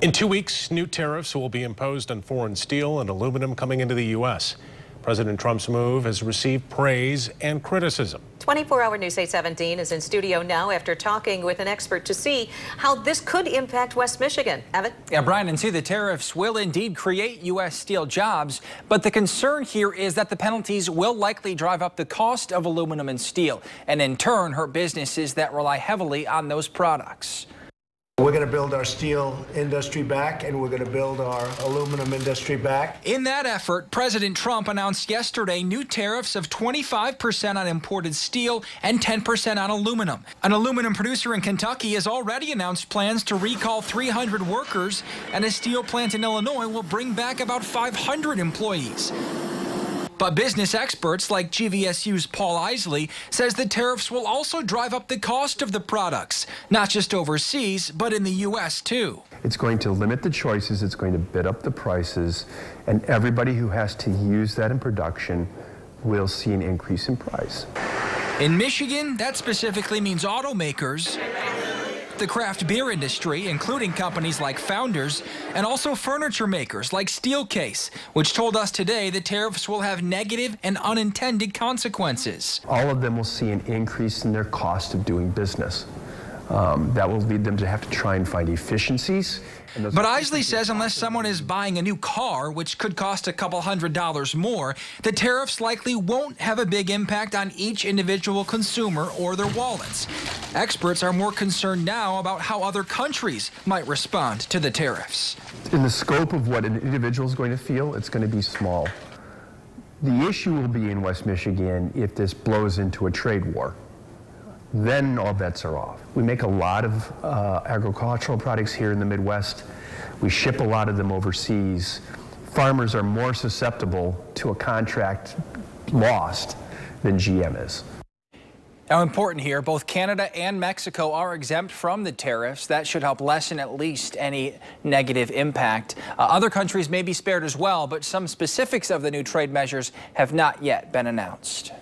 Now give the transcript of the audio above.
In 2 weeks, new tariffs will be imposed on foreign steel and aluminum coming into the U.S. President Trump's move has received praise and criticism. 24-hour News 817 is in studio now after talking with an expert to see how this could impact West Michigan. Evan? Yeah, Brian, and see, the tariffs will indeed create U.S. steel jobs, but the concern here is that the penalties will likely drive up the cost of aluminum and steel, and in turn hurt businesses that rely heavily on those products. We're going to build our steel industry back, and we're going to build our aluminum industry back. In that effort, President Trump announced yesterday new tariffs of 25% on imported steel and 10% on aluminum. An aluminum producer in Kentucky has already announced plans to recall 300 workers, and a steel plant in Illinois will bring back about 500 employees. But business experts like GVSU's Paul Isley says the tariffs will also drive up the cost of the products, not just overseas, but in the U.S. too. It's going to limit the choices, it's going to bid up the prices, and everybody who has to use that in production will see an increase in price. In Michigan, that specifically means automakers, the craft beer industry, including companies like Founders, and also furniture makers like Steelcase, which told us today the tariffs will have negative and unintended consequences. All of them will see an increase in their cost of doing business. That will lead them to have to try and find efficiencies. But Isley says unless someone is buying a new car, which could cost a couple $100s more, the tariffs likely won't have a big impact on each individual consumer or their wallets. Experts are more concerned now about how other countries might respond to the tariffs. In the scope of what an individual is going to feel, it's going to be small. The issue will be in West Michigan if this blows into a trade war. Then all bets are off. We make a lot of agricultural products here in the Midwest. We ship a lot of them overseas. Farmers are more susceptible to a contract lost than GM is. Now, important here, both Canada and Mexico are exempt from the tariffs. That should help lessen at least any negative impact. Other countries may be spared as well, but some specifics of the new trade measures have not yet been announced.